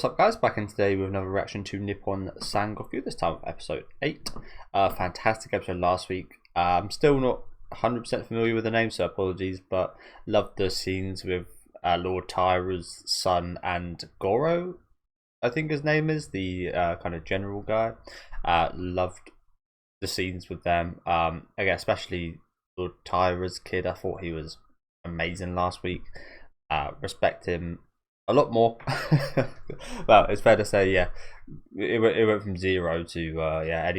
What's up guys, back in today with another reaction to Nippon Sangoku, this time of episode 8. Fantastic episode last week. I'm still not 100% familiar with the name, so apologies, but loved the scenes with Lord Tyra's son and Goro, I think his name is, the kind of general guy. Loved the scenes with them. Again, especially Lord Tyra's kid, I thought he was amazing last week. Respect him a lot more. Well, it's fair to say, yeah, it went from 0 to yeah,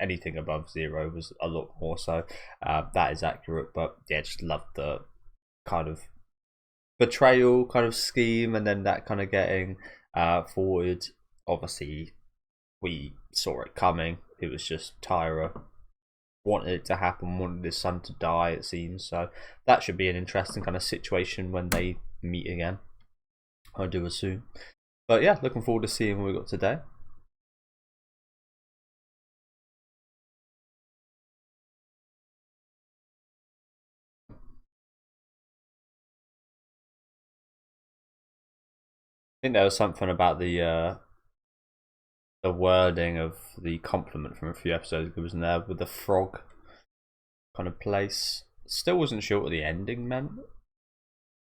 anything above 0 was a lot more. So that is accurate. But yeah, just loved the kind of betrayal kind of scheme, and then that kind of getting forward. Obviously, we saw it coming. It was just Tyra wanted it to happen, wanted his son to die, it seems. So that should be an interesting kind of situation when they meet again, I do assume. But yeah, looking forward to seeing what we got today. I think there was something about the wording of the compliment from a few episodes ago, wasn't there, with the frog kind of place. Still wasn't sure what the ending meant.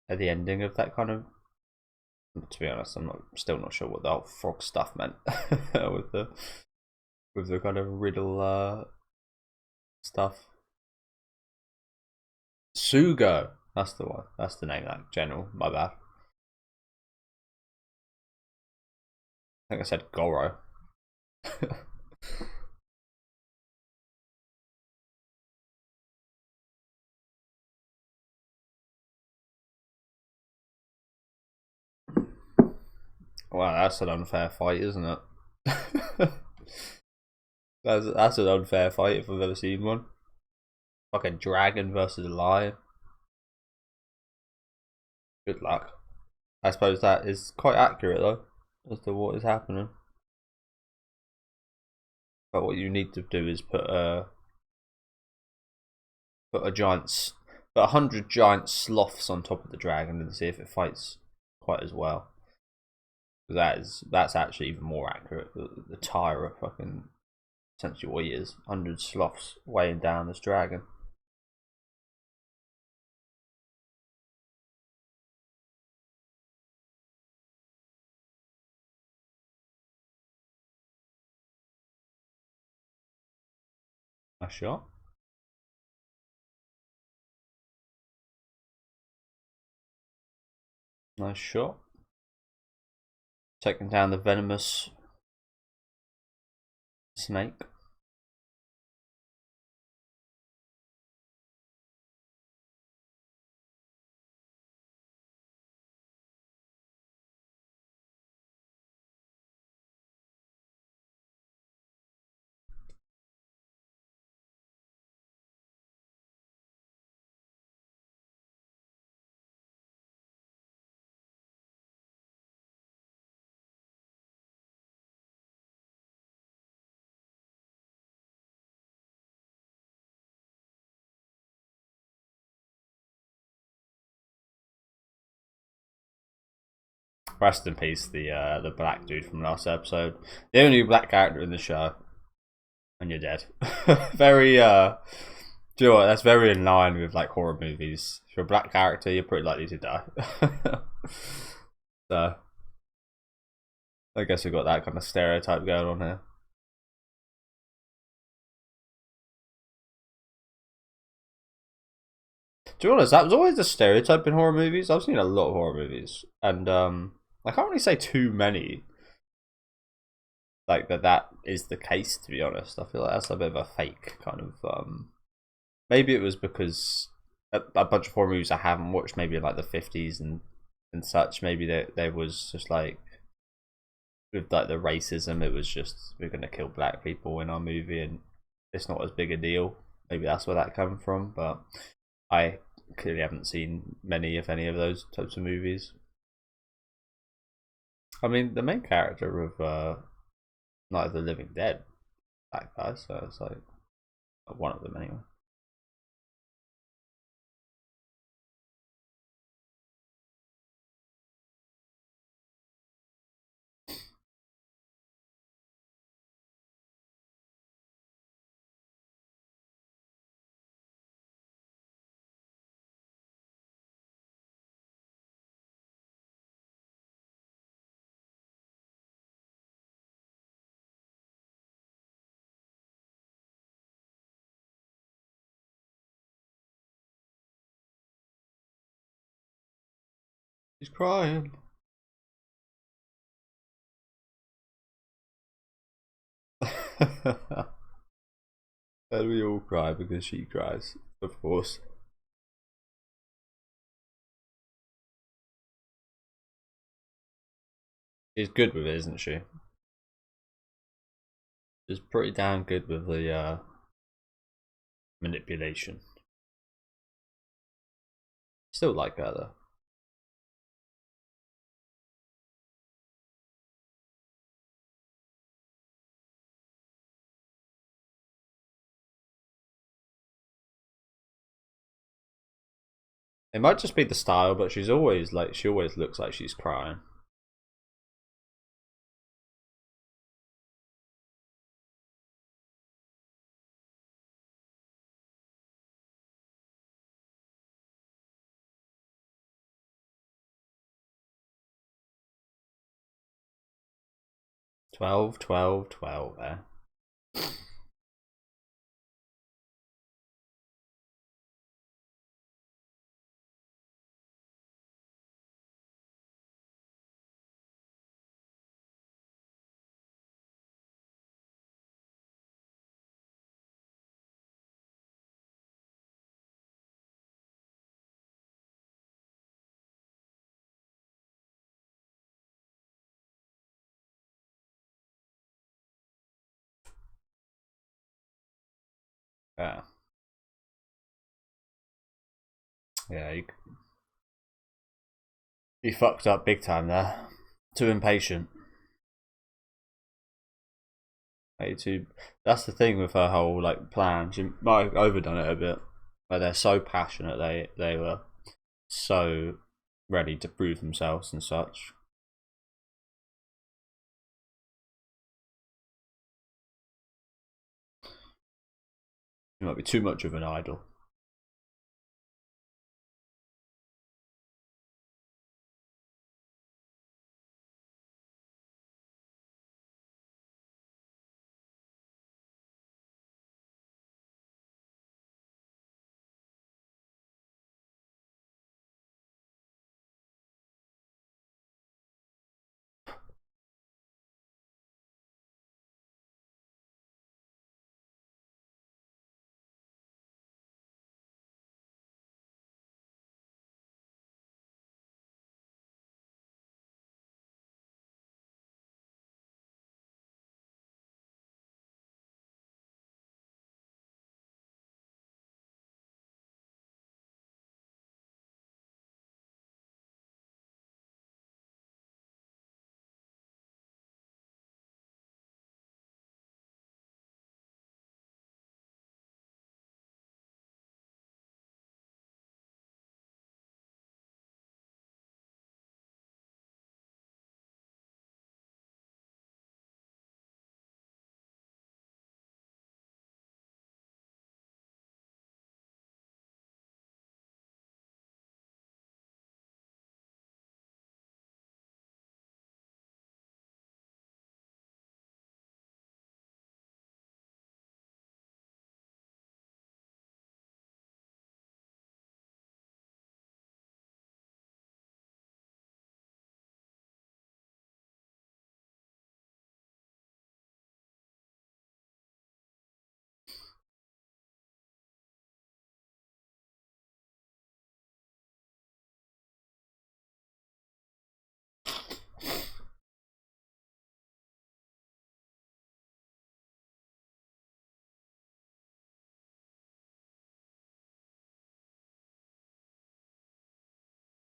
At the ending of that kind of, to be honest, still not sure what the whole frog stuff meant with the kind of riddle stuff. Sugo, that's the one. That's the name of that general. My bad. I think I said Goro. Wow, that's an unfair fight, isn't it? That's an unfair fight if I've ever seen one. Like a dragon versus a lion. Good luck. I suppose that is quite accurate though, as to what is happening. But what you need to do is put a giant, put 100 giant sloths on top of the dragon and see if it fights quite as well. That's actually even more accurate. The Tyra fucking essentially what he is, 100 sloths weighing down this dragon. Nice shot. Nice shot. Taking down the venomous snake. Rest in peace, the black dude from last episode. The only black character in the show, and you're dead. Very do you know what? That's very in line with like horror movies. If you're a black character, you're pretty likely to die. So I guess we've got that kind of stereotype going on here. To be honest, that was always a stereotype in horror movies. I've seen a lot of horror movies, and I can't really say too many like that is the case. To be honest, I feel like that's a bit of a fake kind of. Maybe it was because a bunch of horror movies I haven't watched, maybe in like the 50s and such. Maybe there was just like with like the racism, it was just we're gonna kill black people in our movie, and it's not as big a deal. Maybe that's where that came from, but I clearly haven't seen many, if any, of those types of movies. I mean, the main character of Night of the Living Dead, that guy, so it's like one of them anyway. She's crying. And we all cry because she cries, of course. She's good with it, isn't she? She's pretty damn good with the manipulation. Still like her though. It might just be the style, but she always looks like she's crying. Twelve, 12, 12 there. Yeah. Yeah, he fucked up big time there. Too impatient. That's the thing with her whole like plan. She might have overdone it a bit. But they're so passionate. They were so ready to prove themselves and such. It might be too much of an idol.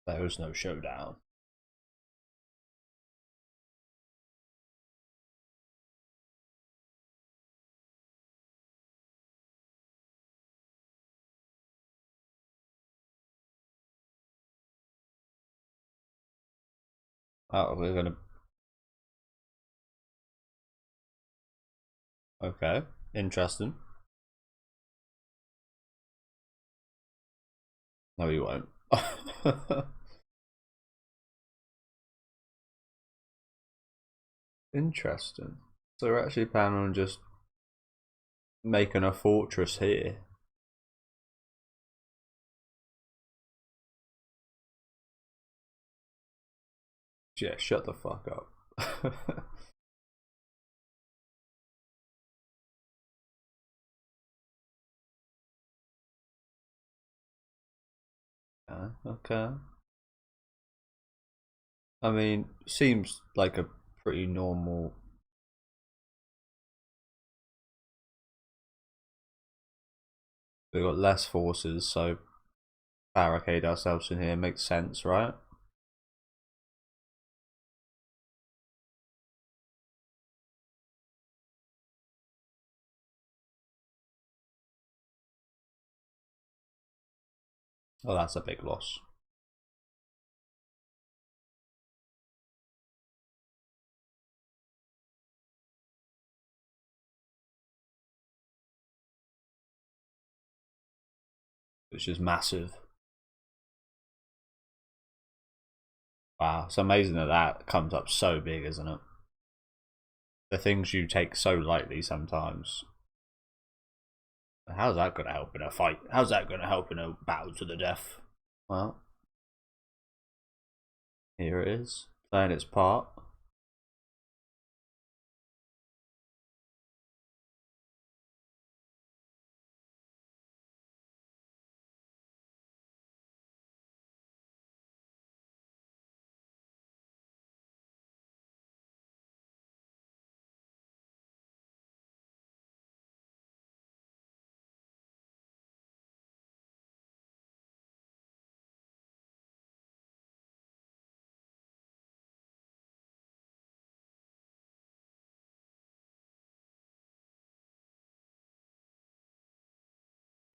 There was no showdown. Oh, we're gonna. Okay, interesting. No, he won't. Interesting. So we're actually planning on just making a fortress here. Yeah, shut the fuck up. Okay. I mean, seems like a pretty normal. We've got less forces, so barricade ourselves in here makes sense, right? Oh, that's a big loss. Which is massive. Wow, it's amazing that that comes up so big, isn't it? The things you take so lightly sometimes. How's that going to help in a fight? How's that going to help in a battle to the death? Well, here it is, playing its part.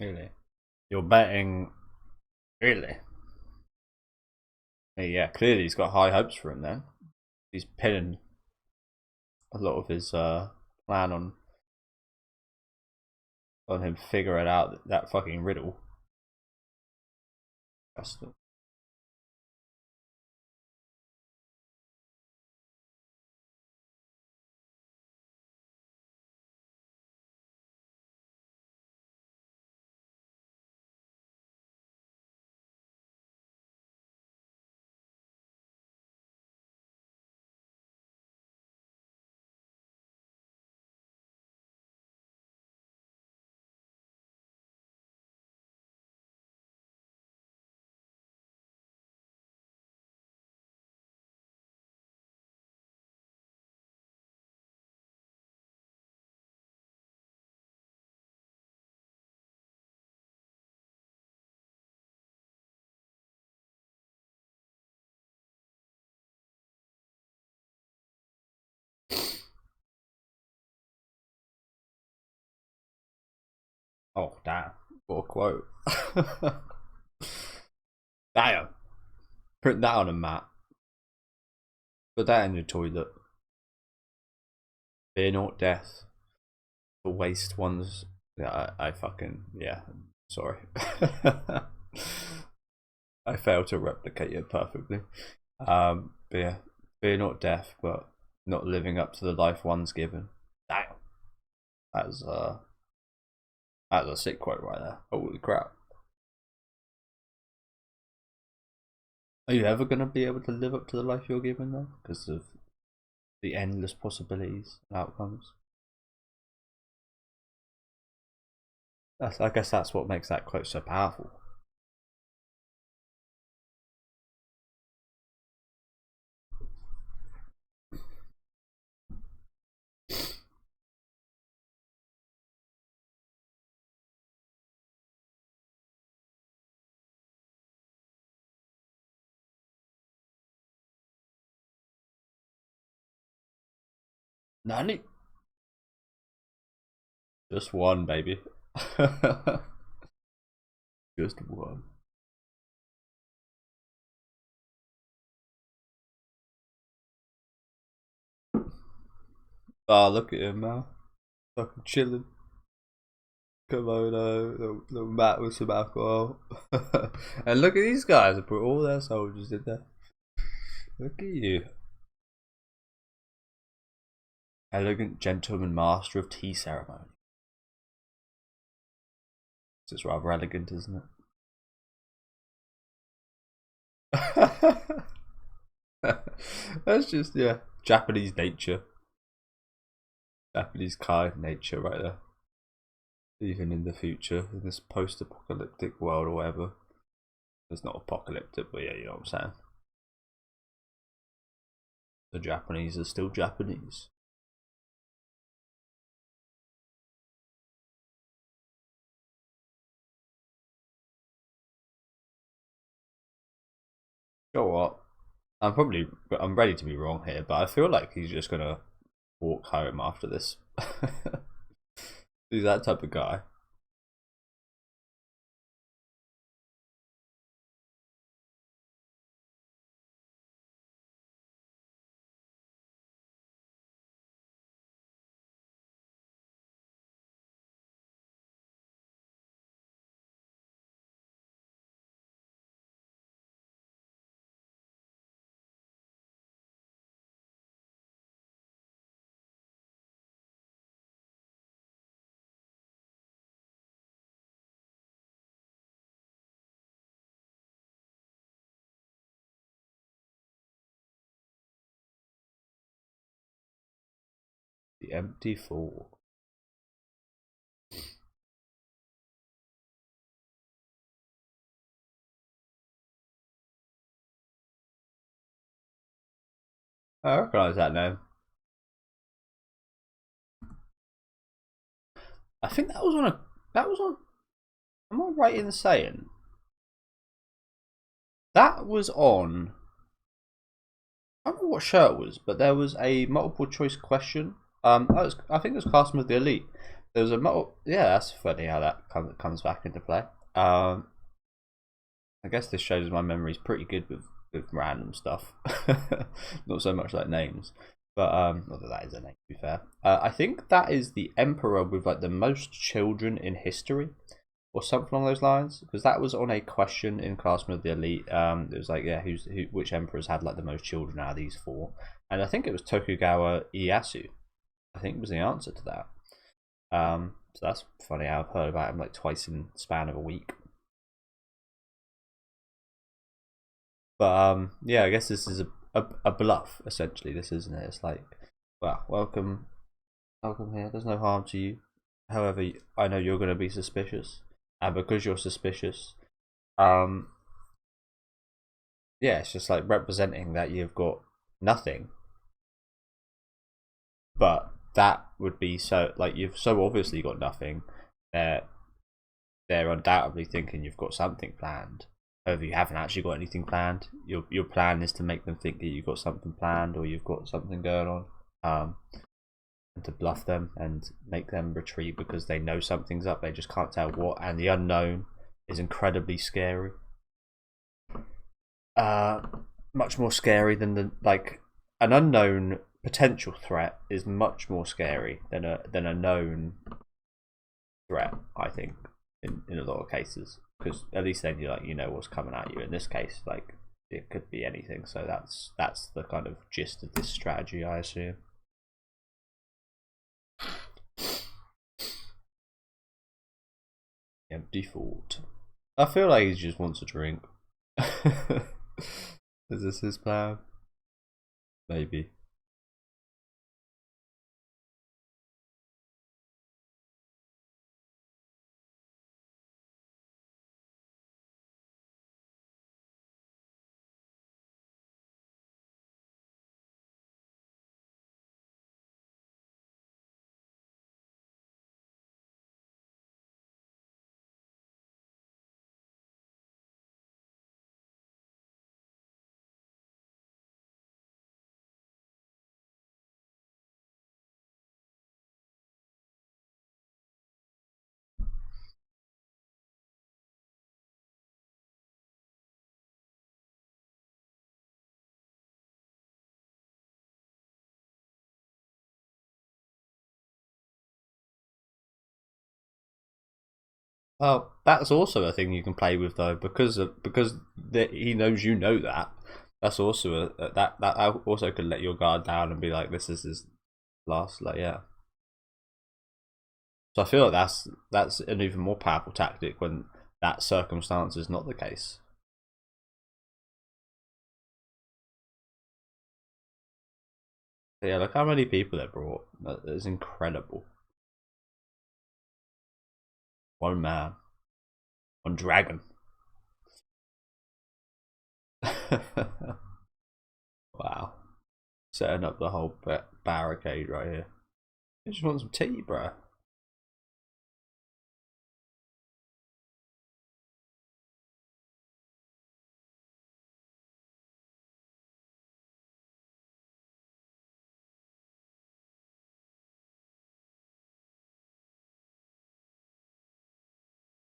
Really? You're betting. Really? Yeah, clearly he's got high hopes for him then. He's pinning a lot of his plan on him figuring out that fucking riddle. That's the, oh damn! What a quote! Damn! Print that on a mat. Put that in your toilet. Fear not death. The waste ones. Yeah, I fucking yeah. Sorry. I failed to replicate it perfectly. But yeah, fear not death, but not living up to the life one's given. Damn, that's that's a sick quote right there. Holy crap! Are you ever gonna be able to live up to the life you're given though, because of the endless possibilities and outcomes? I guess that's what makes that quote so powerful. Nani? Just one, baby. Just one. Ah, oh, look at him now. Fucking chilling. Kimono, little mat with some alcohol. And look at these guys, I put all their soldiers in there. Look at you. Elegant gentleman master of tea ceremony. It's rather elegant, isn't it? That's just Japanese nature, Japanese kind nature right there. Even in the future, in this post-apocalyptic world or whatever. It's not apocalyptic, but yeah, you know what I'm saying. The Japanese are still Japanese. You know what? I'm ready to be wrong here, but I feel like he's just gonna walk home after this. He's that type of guy. The empty fool. I recognise that name. I think that was on a. That was on. Am I right in saying that was on? I don't know what show it was, but there was a multiple choice question. I think it was Casting of the Elite. There was a multiple. Yeah, that's funny how that comes back into play. I guess this shows my memory's pretty good with random stuff. Not so much like names, but not that is a name to be fair. I think that is the emperor with like the most children in history, or something along those lines. Because that was on a question in Casting of the Elite. It was like, yeah, which emperors had like the most children out of these four, and I think it was Tokugawa Ieyasu. I think was the answer to that. So that's funny. I've heard about him like twice in the span of a week. But yeah, I guess this is a bluff essentially. This isn't it? It's like, well, welcome here. There's no harm to you. However, I know you're going to be suspicious, and because you're suspicious, um, yeah, it's just like representing that you've got nothing. But that would be so like you've so obviously got nothing. They're they're undoubtedly thinking you've got something planned. However, you haven't actually got anything planned. Your plan is to make them think that you've got something planned or you've got something going on, and to bluff them and make them retreat because they know something's up. They just can't tell what, and the unknown is incredibly scary. Much more scary than the like an unknown potential threat is much more scary than a known threat. I think in a lot of cases, because at least then you know what's coming at you. In this case, like it could be anything. So that's the kind of gist of this strategy, I assume. Empty fort. I feel like he just wants a drink. Is this his plan? Maybe. Well, that's also a thing you can play with though, because he knows you know that. That's also that also could let your guard down and be like, this is his last, like yeah. So I feel like that's an even more powerful tactic when that circumstance is not the case. Yeah, look how many people it brought. That is incredible. One man, one dragon. Wow. Setting up the whole barricade right here. I just want some tea, bro.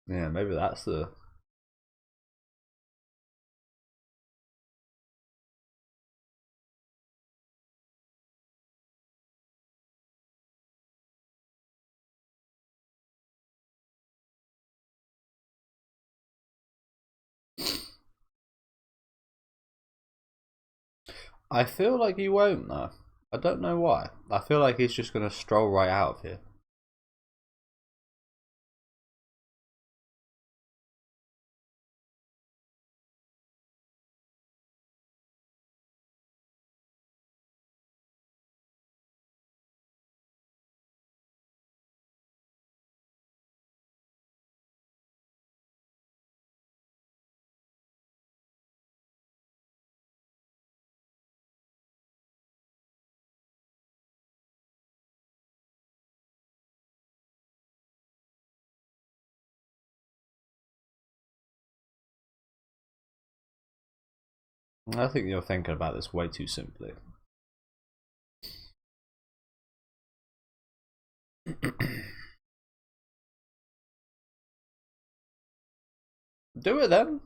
Yeah, maybe that's the. I feel like he won't though. I don't know why. I feel like he's just gonna stroll right out of here. I think you're thinking about this way too simply. Do it then.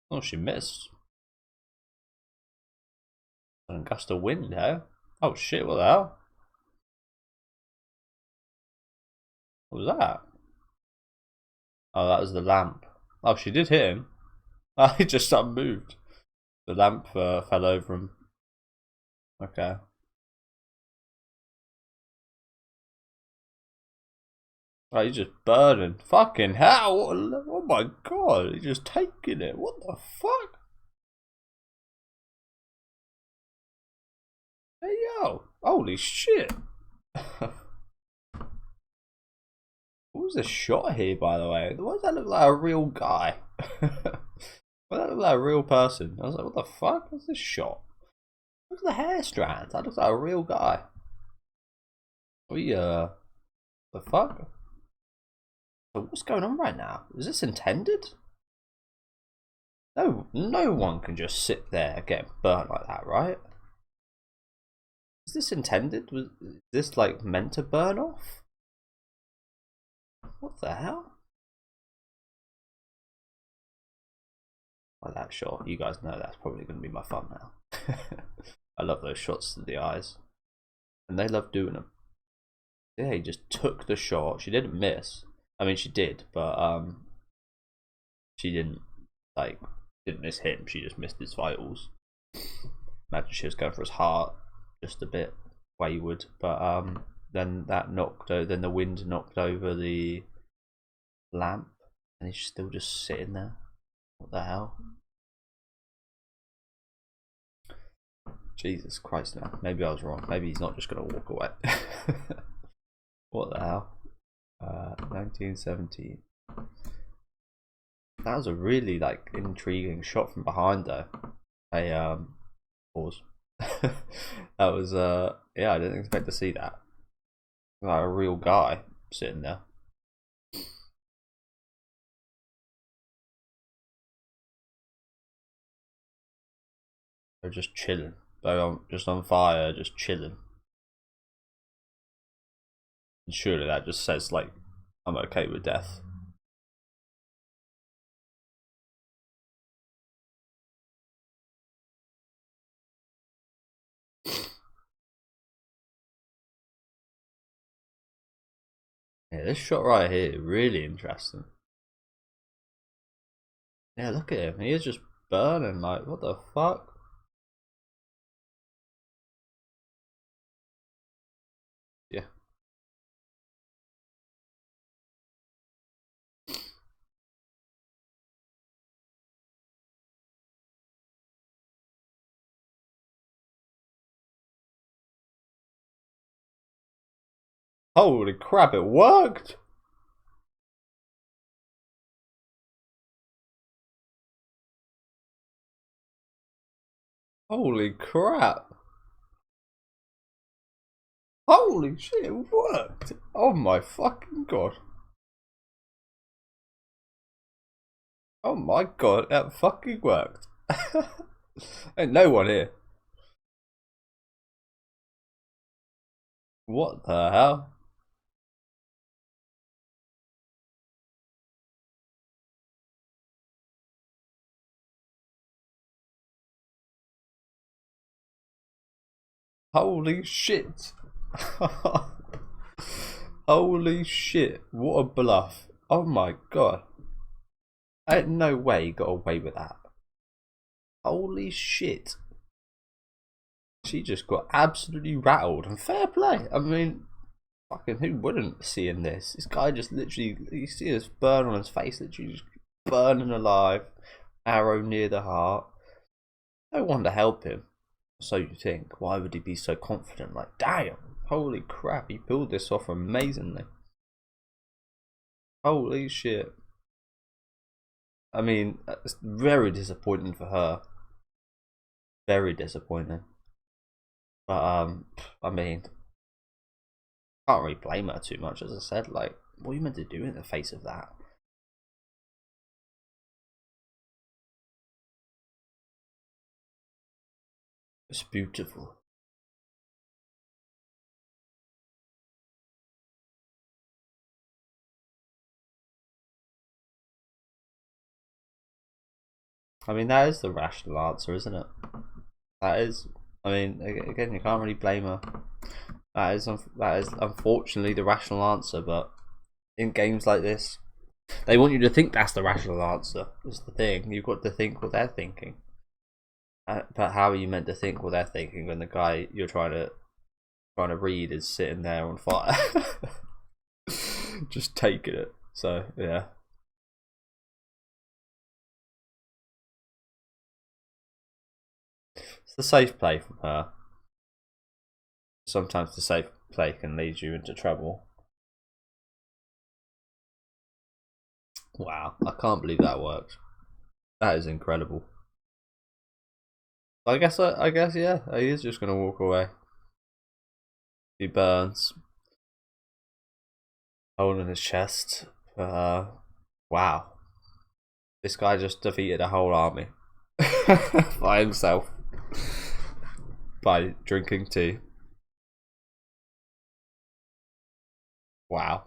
Oh, she missed. An gust of wind, eh? Oh shit, what the hell? What was that? Oh, that was the lamp. Oh, she did hit him. Oh, he just unmoved. The lamp fell over him. Okay. Oh, he's just burning. Fucking hell. Oh my god. He's just taking it. What the fuck? Hey, yo. Holy shit. What was the shot here, by the way? Why does that look like a real guy? Why does that look like a real person? I was like, what the fuck? What's this shot? Look at the hair strands. That looks like a real guy. We, the fuck? So what's going on right now? Is this intended? No, no one can just sit there getting burnt like that, right? Is this intended? Was this like meant to burn off? What the hell? Like that shot, you guys know that's probably going to be my thumbnail. I love those shots to the eyes, and they love doing them. Yeah, he just took the shot. She didn't miss. I mean, she did, but she didn't didn't miss him. She just missed his vitals. Imagine she was going for his heart, just a bit wayward. But then that knocked. Then the wind knocked over the lamp, and he's still just sitting there. What the hell? Jesus Christ! Now maybe I was wrong. Maybe he's not just gonna walk away. What the hell? 1917. That was a really intriguing shot from behind though. I pause. That was yeah, I didn't expect to see that. Like a real guy sitting there. They're just chilling. They're just on fire, just chilling. And surely that just says I'm okay with death. Yeah, this shot right here, really interesting. Yeah, look at him. He is just burning. Like, what the fuck? Yeah. Holy crap, it worked! Holy crap! Holy shit, it worked! Oh my fucking god. Oh my god, that fucking worked. Ain't no one here. What the hell? Holy shit. Holy shit, what a bluff. Oh my god. Ain't no way he got away with that. Holy shit. She just got absolutely rattled, and fair play. I mean, fucking who wouldn't seeing this? This guy just literally, you see his burn on his face, literally just burning alive, arrow near the heart. No one to help him. So you think, why would he be so confident? Like, damn, holy crap, he pulled this off amazingly. Holy shit. I mean, it's very disappointing for her. Very disappointing. But, I mean, can't really blame her too much, as I said. Like, what are you meant to do in the face of that? It's beautiful. I mean, that is the rational answer, isn't it? That is. I mean, again, you can't really blame her. That is unfortunately the rational answer. But in games like this, they want you to think that's the rational answer. Is the thing. You've got to think what they're thinking. But how are you meant to think what they're thinking when the guy you're trying to read is sitting there on fire, just taking it? So yeah. It's the safe play from her. Sometimes the safe play can lead you into trouble. Wow, I can't believe that worked. That is incredible. I guess yeah, he is just gonna walk away. He burns, hole in his chest. Wow, this guy just defeated a whole army by himself by drinking tea. Wow.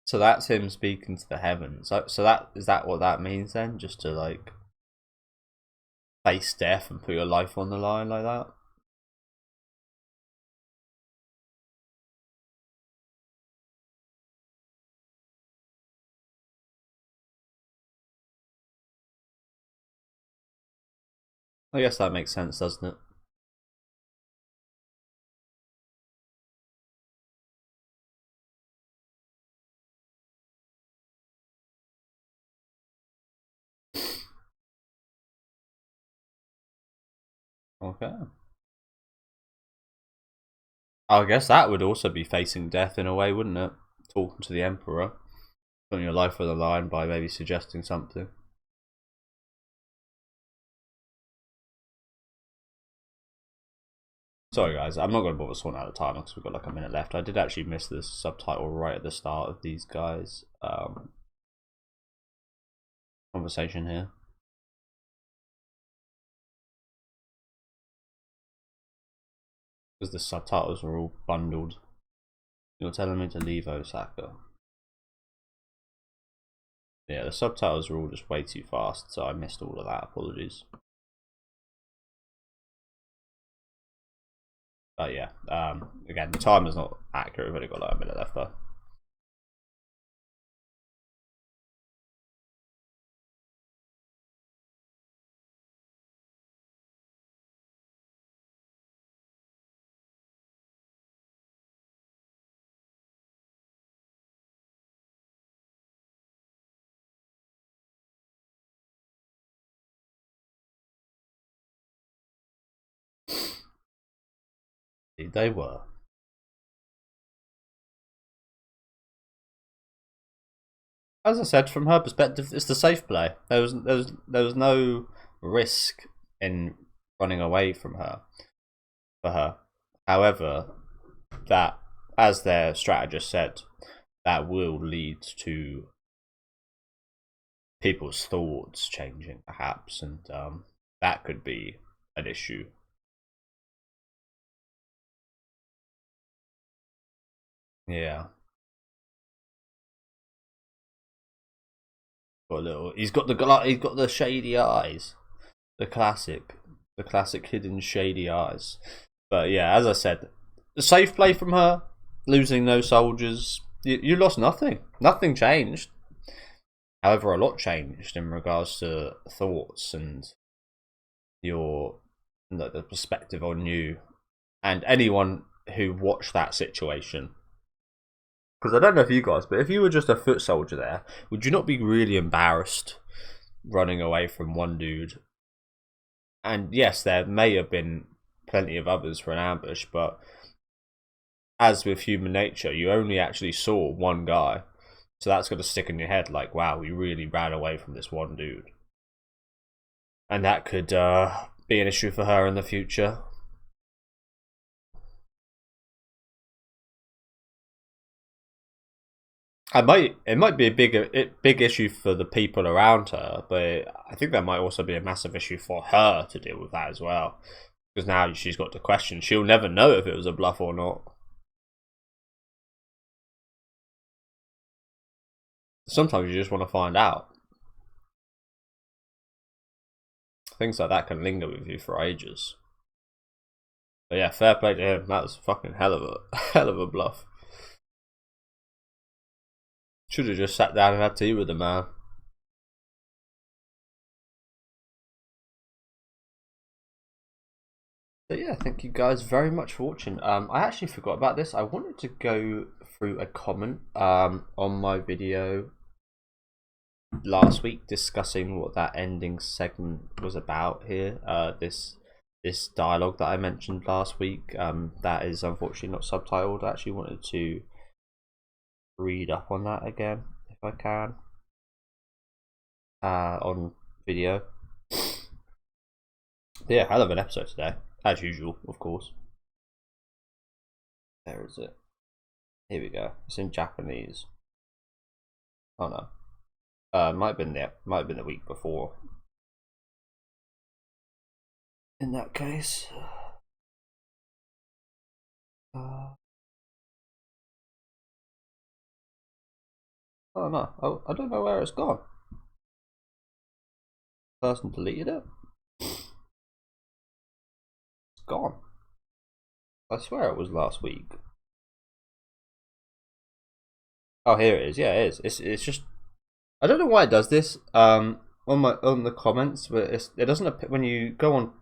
So that's him speaking to the heavens. So that is that what that means then? Just to like face death and put your life on the line like that? I guess that makes sense, doesn't it? Okay. I guess that would also be facing death in a way, wouldn't it? Talking to the Emperor, putting your life on the line by maybe suggesting something. Sorry guys, I'm not going to bother sorting out the timer because we've got like a minute left. I did actually miss this subtitle right at the start of these guys' conversation here. Because the subtitles were all bundled. You're telling me to leave Osaka. Yeah, the subtitles were all just way too fast, so I missed all of that. Apologies. But yeah, again, the timer's not accurate. We've only got like a minute left though. Indeed, they were. As I said, from her perspective, it's the safe play. There was no risk in running away from her for her. However, that, as their strategist said, that will lead to people's thoughts changing, perhaps, and that could be an issue. Yeah. He's got the shady eyes, the classic hidden shady eyes. But yeah, as I said, the safe play from her, losing no soldiers. You lost nothing. Nothing changed. However, a lot changed in regards to thoughts and the perspective on you and anyone who watched that situation. Because I don't know if you guys, but if you were just a foot soldier there, would you not be really embarrassed running away from one dude? And yes, there may have been plenty of others for an ambush, but as with human nature, you only actually saw one guy. So that's going to stick in your head like, wow, we really ran away from this one dude. And that could be an issue for her in the future. It might be a big issue for the people around her, but I think that might also be a massive issue for her to deal with that as well. Because now she's got to question. She'll never know if it was a bluff or not. Sometimes you just want to find out. Things like that can linger with you for ages. But yeah, fair play to him. That was fucking hell of a bluff. Should have just sat down and had tea with the man. So yeah, thank you guys very much for watching. I actually forgot about this. I wanted to go through a comment on my video last week discussing what that ending segment was about here. This dialogue that I mentioned last week. That is unfortunately not subtitled. I actually wanted to read up on that again if I can on video. Yeah, hell of an episode today, as usual, of course. There is it. Here we go. It's in Japanese. Oh no, might have been the week before. In that case, oh no, I don't know where it's gone. Person deleted it. It's gone. I swear it was last week. Oh, here it is. Yeah, it is. It's just, I don't know why it does this. On the comments, but it doesn't, when you go on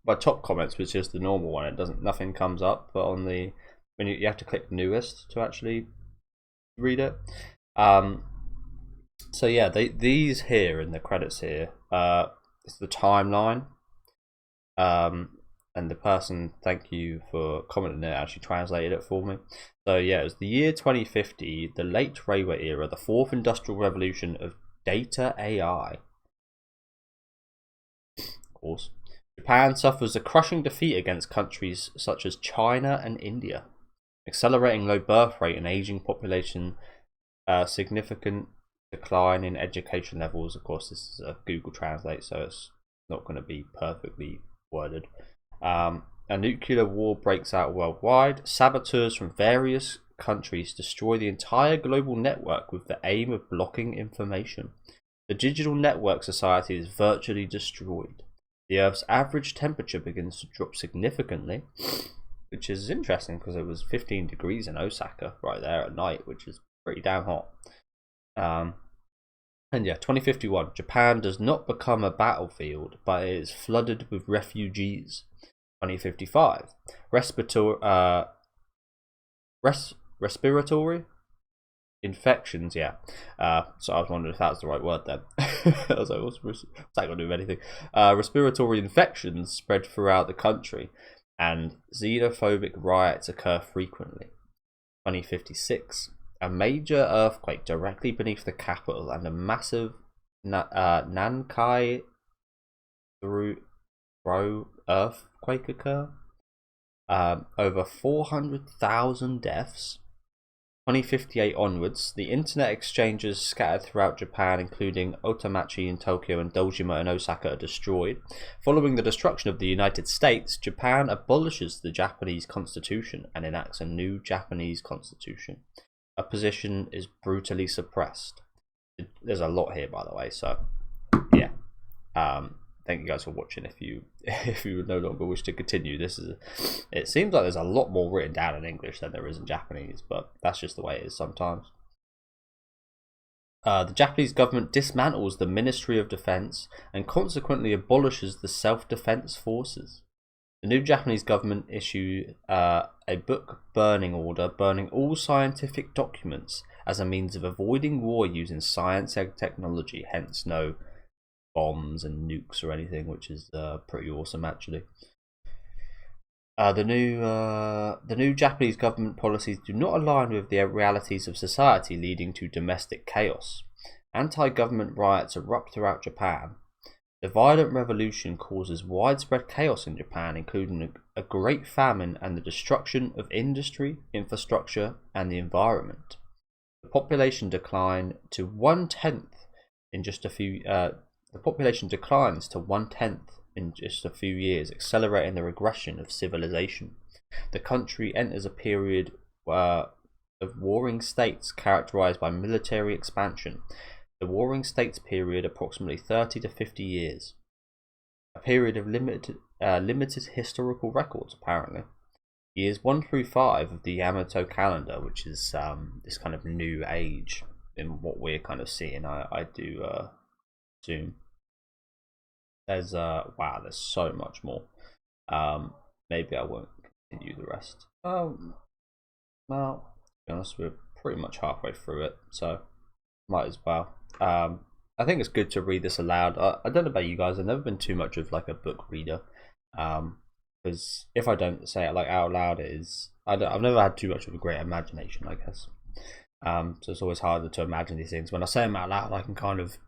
my top comments, which is the normal one, it doesn't, nothing comes up. But on the, when you have to click newest to actually read it. So yeah, these here in the credits here, it's the timeline. And the person, thank you for commenting it, actually translated it for me. So yeah, it was the year 2050, the late railway era, the fourth industrial revolution of data AI. Of course. Japan suffers a crushing defeat against countries such as China and India. Accelerating low birth rate and aging population, significant decline in education levels. Of course, this is a Google Translate, so it's not going to be perfectly worded. A nuclear war breaks out worldwide. Saboteurs from various countries destroy the entire global network with the aim of blocking information. The digital network society is virtually destroyed. The Earth's average temperature begins to drop significantly, which is interesting because it was 15 degrees in Osaka right there at night, which is pretty damn hot. And yeah, 2051, Japan does not become a battlefield, but it is flooded with refugees. 2055, respiratory infections. Yeah, so I was wondering if that was the right word then. I was like, what's that got to do with anything? Respiratory infections spread throughout the country, and xenophobic riots occur frequently. 2056, a major earthquake directly beneath the capital and a massive Nankai through earthquake occur. Over 400,000 deaths. 2058 onwards, the internet exchanges scattered throughout Japan, including Otamachi in Tokyo and Dojima in Osaka, are destroyed. Following the destruction of the United States, Japan abolishes the Japanese constitution and enacts a new Japanese constitution. Opposition is brutally suppressed. There's a lot here, by the way, so yeah. Thank you guys for watching. If you no longer wish to continue, it seems like there's a lot more written down in English than there is in Japanese, but that's just the way it is sometimes. The Japanese government dismantles the Ministry of Defense and consequently abolishes the self-defense forces. The new Japanese government issued a book burning order, burning all scientific documents as a means of avoiding war using science and technology, hence no bombs and nukes or anything, which is pretty awesome actually. The new Japanese government policies do not align with the realities of society, leading to domestic chaos. Anti-government riots erupt throughout Japan. The violent revolution causes widespread chaos in Japan, including a great famine and the destruction of industry, infrastructure, and the environment. The population declined to 1/10 in just a few. The population declines to 1/10 in just a few years, accelerating the regression of civilization. The country enters a period of warring states characterized by military expansion. The warring states period approximately 30 to 50 years. A period of limited historical records, apparently. Years 1 through 5 of the Yamato calendar, which is this kind of new age in what we're kind of seeing, I do assume. There's wow, there's so much more. Maybe I won't continue the rest. Well, to be honest, we're pretty much halfway through it, so might as well. I think it's good to read this aloud. I don't know about you guys, I've never been too much of like a book reader, because if I don't say it like out loud, I've never had too much of a great imagination, I guess. So it's always harder to imagine these things. When I say them out loud, I can kind of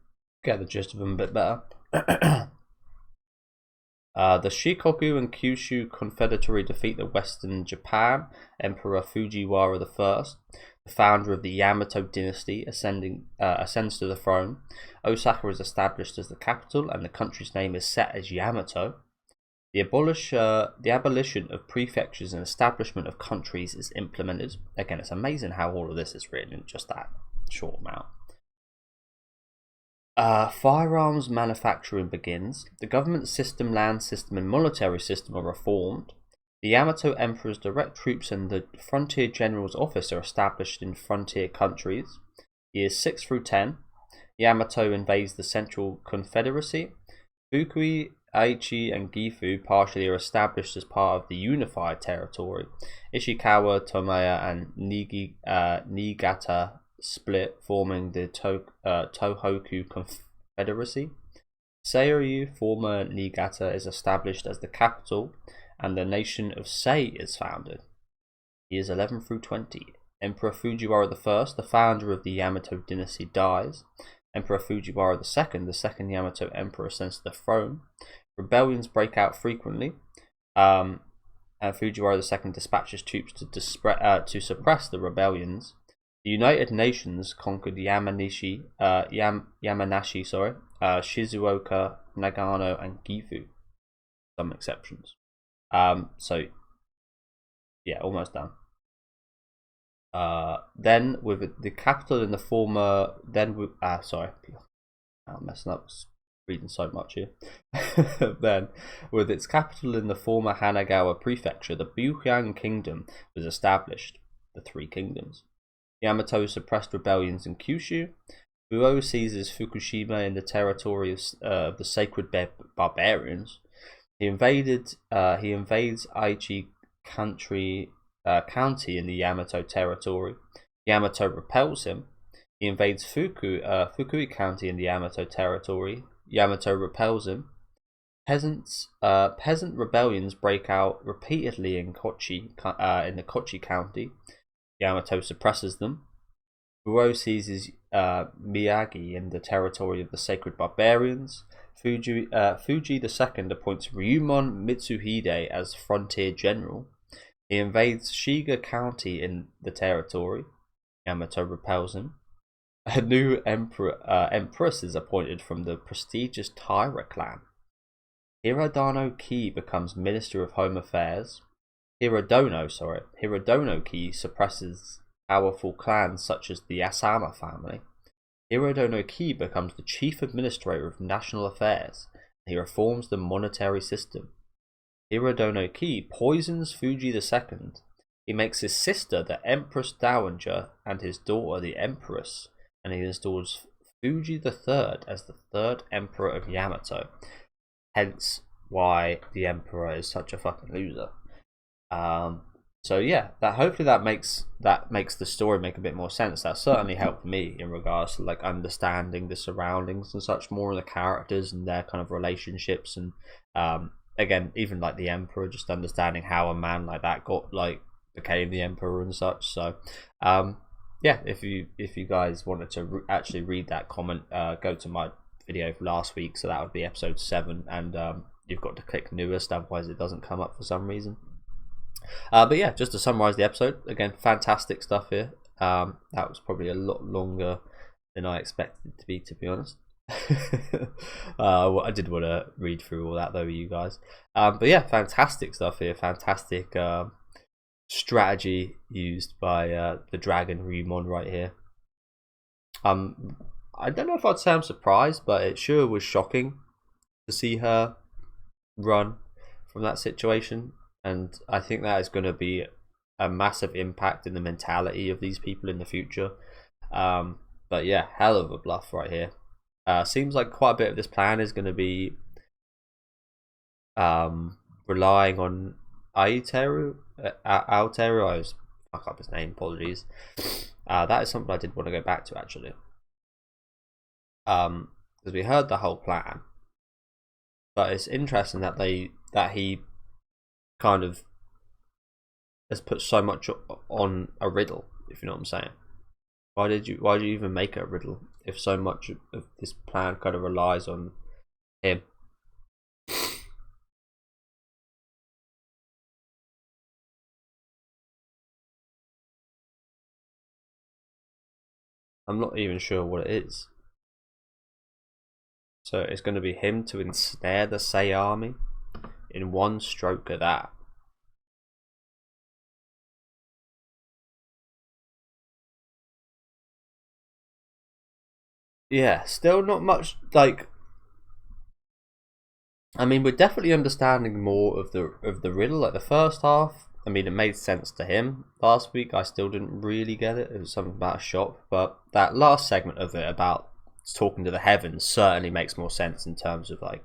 get the gist of them a bit better. The Shikoku and Kyushu Confederatory defeat the Western Japan. Emperor Fujiwara I, the founder of the Yamato dynasty, ascends to the throne. Osaka is established as the capital, and the country's name is set as Yamato. The abolition of prefectures and establishment of countries is implemented. Again, it's amazing how all of this is written in just that short amount. Firearms manufacturing begins. The government system, land system, and military system are reformed. The Yamato Emperor's direct troops and the Frontier General's office are established in frontier countries. Years 6 through 10. Yamato invades the Central Confederacy. Fukui, Aichi, and Gifu partially are established as part of the unified territory. Ishikawa, Tomoya, and Niigata split, forming the Tohoku Confederacy. Seiryu, former Niigata, is established as the capital, and the nation of Sei is founded. Years 11 through 20. Emperor Fujiwara I, the founder of the Yamato dynasty, dies. Emperor Fujiwara II, the second Yamato emperor, ascends to the throne. Rebellions break out frequently. And Fujiwara II dispatches troops to suppress the rebellions. The United Nations conquered Yamanashi, Shizuoka, Nagano, and Gifu. Some exceptions. So yeah, almost done. Then with the capital in the former, I'm messing up. Reading so much here. Then, with its capital in the former Hanagawa prefecture, the Buhyang Kingdom was established. The Three Kingdoms. Yamato suppressed rebellions in Kyushu. Buo seizes Fukushima in the territory of the sacred barbarians. He invades Aichi county in the Yamato territory. Yamato repels him. He invades Fukui county in the Yamato territory. Yamato repels him. Peasant rebellions break out repeatedly in the Kochi County. Yamato suppresses them. Buo seizes Miyagi in the territory of the Sacred Barbarians. Fuji II appoints Ryumon Mitsuhide as frontier general. He invades Shiga County in the territory. Yamato repels him. A new empress is appointed from the prestigious Taira clan. Hirodono Ki becomes Minister of Home Affairs. Hirodono Ki suppresses powerful clans such as the Asama family. Hirodono Ki becomes the Chief Administrator of National Affairs. He reforms the monetary system. Hirodono Ki poisons Fuji II. He makes his sister the Empress Dowager and his daughter the Empress, and he installs Fuji III as the third Emperor of Yamato. Hence why the Emperor is such a fucking loser. So yeah, hopefully that makes the story make a bit more sense. That certainly helped me in regards to like understanding the surroundings and such more of the characters and their kind of relationships, and again, even like the Emperor, just understanding how a man like that became the Emperor and such. So yeah, if you guys wanted to actually read that comment, go to my video for last week, so that would be episode 7, and you've got to click newest, otherwise it doesn't come up for some reason. But yeah, just to summarize the episode, again, fantastic stuff here. That was probably a lot longer than I expected it to be honest. I did want to read through all that though with you guys. But yeah, fantastic stuff here. Fantastic strategy used by the Dragon Ryumon right here. I don't know if I'd say I'm surprised, but it sure was shocking to see her run from that situation. And I think that is going to be a massive impact in the mentality of these people in the future. But yeah, hell of a bluff right here. Seems like quite a bit of this plan is going to be relying on Aoteru. I fuck up his name, apologies. That is something I did want to go back to actually. Because we heard the whole plan. But it's interesting that he kind of has put so much on a riddle, if you know what I'm saying. Why did you even make it a riddle if so much of this plan kind of relies on him? I'm not even sure what it is. So it's going to be him to ensnare the Sei army in one stroke of that. Yeah, still not much, like, I mean, we're definitely understanding more of the riddle. Like the first half, I mean, it made sense to him. Last week, I still didn't really get it. It was something about a shop, but that last segment of it about talking to the heavens certainly makes more sense in terms of like,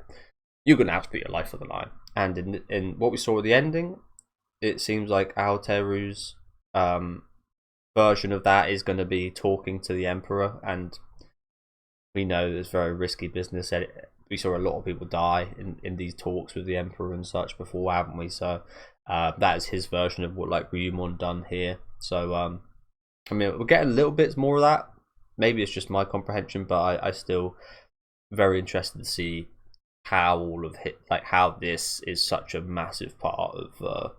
you're gonna have to put your life on the line. And in what we saw at the ending, it seems like Aoteru's version of that is going to be talking to the Emperor, and we know it's very risky business. We saw a lot of people die in these talks with the Emperor and such before, haven't we? So that is his version of what like Ryumon done here. So I mean, we're getting a little bit more of that. Maybe it's just my comprehension, but I still very interested to see how how this is such a massive part of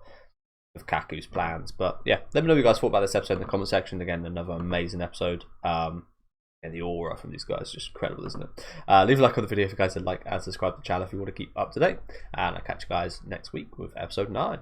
Kaku's plans. But yeah, let me know what you guys thought about this episode in the comment section. Again, another amazing episode. And the aura from these guys is just incredible, isn't it? Leave a like on the video if you guys would like, and subscribe to the channel if you want to keep up to date. And I'll catch you guys next week with episode 9.